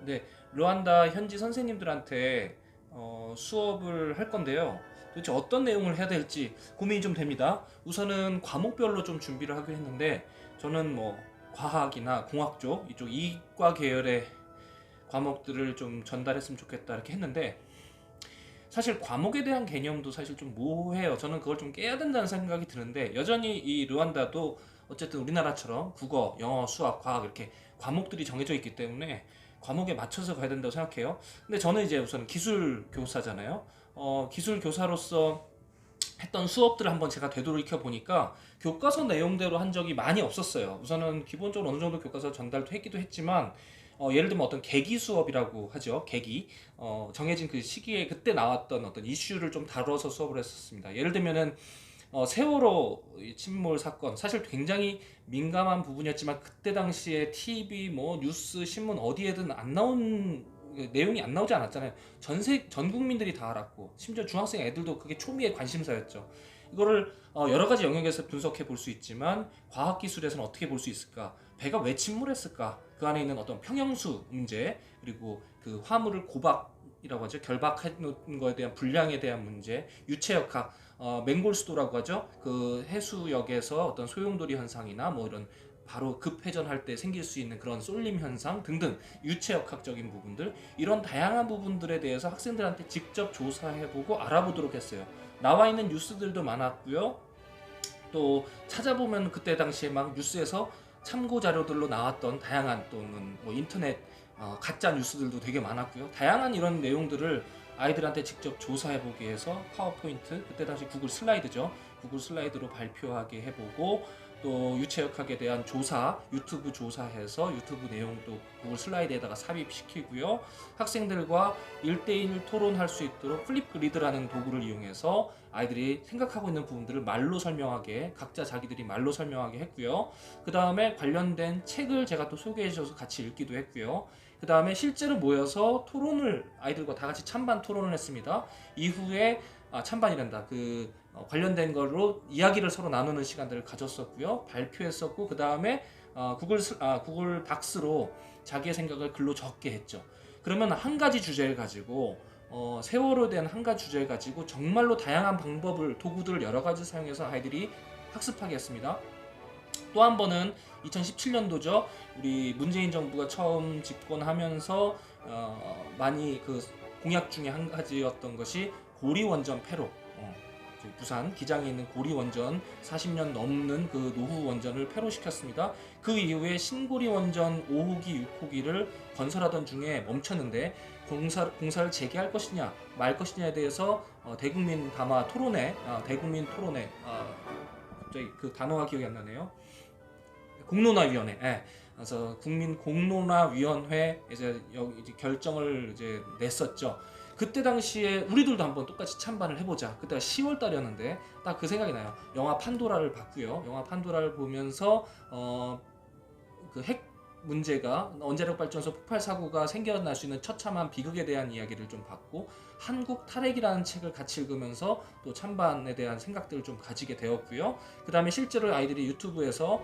네, 르완다 현지 선생님들한테 수업을 할 건데요. 도대체 어떤 내용을 해야 될지 고민이 좀 됩니다. 우선은 과목별로 좀 준비를 하기로 했는데 저는 뭐 과학이나 공학 쪽 이쪽 이과 계열의 과목들을 좀 전달했으면 좋겠다 이렇게 했는데 사실 과목에 대한 개념도 사실 좀 모호해요. 저는 그걸 좀 깨야 된다는 생각이 드는데 여전히 이 르완다도 어쨌든 우리나라처럼 국어, 영어, 수학, 과학 이렇게 과목들이 정해져 있기 때문에 과목에 맞춰서 가야 된다고 생각해요. 근데 저는 이제 우선 기술 교사잖아요. 기술 교사로서 했던 수업들을 한번 제가 되돌이켜 보니까 교과서 내용대로 한 적이 많이 없었어요. 우선은 기본적으로 어느 정도 교과서 전달도 했기도 했지만 예를 들면 어떤 계기 수업이라고 하죠. 계기 정해진 그 시기에 그때 나왔던 어떤 이슈를 좀 다뤄서 수업을 했었습니다. 예를 들면은 세월호 침몰 사건 사실 굉장히 민감한 부분이었지만 그때 당시에 TV 뭐 뉴스 신문 어디에든 안 나온 내용이 안 나오지 않았잖아요. 전 국민들이 다 알았고 심지어 중학생 애들도 그게 초미의 관심사였죠. 이거를 여러 가지 영역에서 분석해 볼 수 있지만 과학 기술에서는 어떻게 볼 수 있을까? 배가 왜 침몰했을까? 그 안에 있는 어떤 평형수 문제 그리고 그 화물을 고박이라고 하죠. 결박해 놓은 거에 대한 분량에 대한 문제, 유체역학, 맹골수도라고 하죠. 그 해수역에서 어떤 소용돌이 현상이나 뭐 이런 바로 급회전할 때 생길 수 있는 그런 쏠림 현상 등등 유체역학적인 부분들 이런 다양한 부분들에 대해서 학생들한테 직접 조사해보고 알아보도록 했어요. 나와 있는 뉴스들도 많았고요. 또 찾아보면 그때 당시에 막 뉴스에서 참고 자료들로 나왔던 다양한 또는 뭐 인터넷 가짜 뉴스들도 되게 많았고요. 다양한 이런 내용들을 아이들한테 직접 조사해보기 위해서 파워포인트 그때 당시 구글 슬라이드죠. 구글 슬라이드로 발표하게 해보고 또 유체역학에 대한 조사 유튜브 조사해서 유튜브 내용도 구글 슬라이드에다가 삽입시키고요. 학생들과 1대1 토론할 수 있도록 플립그리드라는 도구를 이용해서 아이들이 생각하고 있는 부분들을 말로 설명하게 각자 자기들이 말로 설명하게 했고요. 그 다음에 관련된 책을 제가 또 소개해 줘서 같이 읽기도 했고요. 그 다음에 실제로 모여서 토론을 아이들과 다 같이 찬반 토론을 했습니다. 이후에 찬반이란다. 관련된 걸로 이야기를 서로 나누는 시간들을 가졌었고요. 발표했었고 그 다음에 구글 닥스로 자기의 생각을 글로 적게 했죠. 그러면 한 가지 주제를 가지고 세월호에 대한 한 가지 주제를 가지고 정말로 다양한 방법을 도구들을 여러 가지 사용해서 아이들이 학습하게 했습니다. 또 한 번은 2017년도죠. 우리 문재인 정부가 처음 집권하면서 많이 그 공약 중에 한 가지였던 것이 고리원전 폐로. 부산 기장에 있는 고리원전 40년 넘는 그 노후 원전을 폐로시켰습니다. 그 이후에 신고리 원전 5호기, 6호기를 건설하던 중에 멈췄는데 공사를 재개할 것이냐 말 것이냐에 대해서 대국민 담화 토론회, 대국민 토론회, 갑자기 그 단어가 기억이 안 나네요. 공론화위원회. 예. 그래서 국민 공론화위원회 이제 결정을 이제 냈었죠. 그때 당시에 우리들도 한번 똑같이 찬반을 해보자. 그때가 10월 달이었는데 딱 그 생각이 나요. 영화 판도라를 봤고요. 영화 판도라를 보면서 그 핵 문제가 원자력 발전소 폭발 사고가 생겨날 수 있는 처참한 비극에 대한 이야기를 좀 봤고 한국 탈핵이라는 책을 같이 읽으면서 또 찬반에 대한 생각들을 좀 가지게 되었고요. 그 다음에 실제로 아이들이 유튜브에서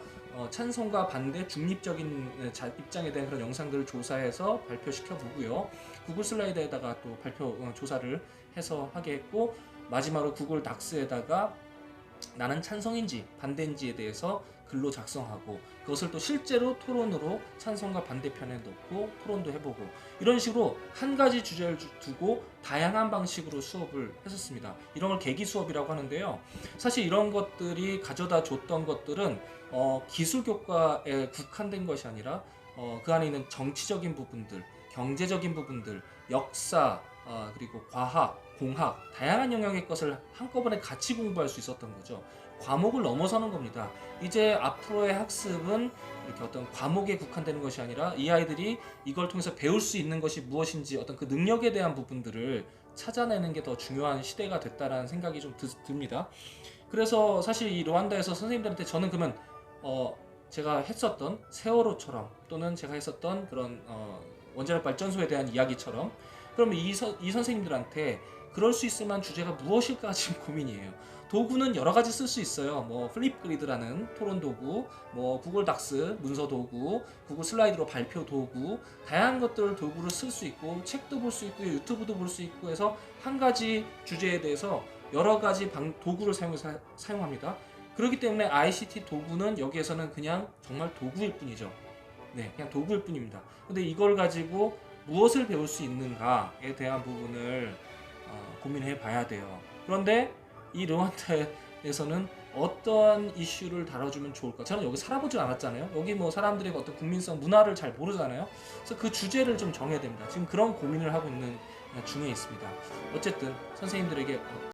찬성과 반대 중립적인 입장에 대한 그런 영상들을 조사해서 발표시켜 보고요. 구글 슬라이드에다가 또 발표 조사를 해서 하게 했고 마지막으로 구글 닥스에다가 나는 찬성인지 반대인지에 대해서 글로 작성하고 그것을 또 실제로 토론으로 찬성과 반대편에 놓고 토론도 해보고 이런 식으로 한 가지 주제를 두고 다양한 방식으로 수업을 했었습니다. 이런 걸 계기 수업이라고 하는데요. 사실 이런 것들이 가져다 줬던 것들은 기술 교과에 국한된 것이 아니라 그 안에 있는 정치적인 부분들, 경제적인 부분들, 역사, 그리고 과학, 공학, 다양한 영역의 것을 한꺼번에 같이 공부할 수 있었던 거죠. 과목을 넘어서는 겁니다. 이제 앞으로의 학습은 이렇게 어떤 과목에 국한되는 것이 아니라 이 아이들이 이걸 통해서 배울 수 있는 것이 무엇인지 어떤 그 능력에 대한 부분들을 찾아내는 게 더 중요한 시대가 됐다라는 생각이 좀 듭니다. 그래서 사실 이 르완다에서 선생님들한테 저는 그러면 제가 했었던 세월호처럼 또는 제가 했었던 그런 원자력 발전소에 대한 이야기처럼 그러면 이 선생님들한테 그럴 수 있을 만한 주제가 무엇일까 지금 고민이에요. 도구는 여러 가지 쓸 수 있어요. 뭐 플립그리드라는 토론 도구, 뭐 구글 닥스 문서 도구, 구글 슬라이드로 발표 도구, 다양한 것들 도구를 쓸 수 있고 책도 볼 수 있고 유튜브도 볼 수 있고 해서 한 가지 주제에 대해서 여러 가지 도구를 사용합니다. 그렇기 때문에 ICT 도구는 여기에서는 그냥 정말 도구일 뿐이죠. 네, 그냥 도구일 뿐입니다. 근데 이걸 가지고 무엇을 배울 수 있는가에 대한 부분을 고민해 봐야 돼요. 그런데 이 르완다에서는 어떤 이슈를 다뤄주면 좋을까? 저는 여기 살아보지 않았잖아요. 여기 뭐 사람들의 어떤 국민성, 문화를 잘 모르잖아요. 그래서 그 주제를 좀 정해야 됩니다. 지금 그런 고민을 하고 있는 중에 있습니다. 어쨌든 선생님들에게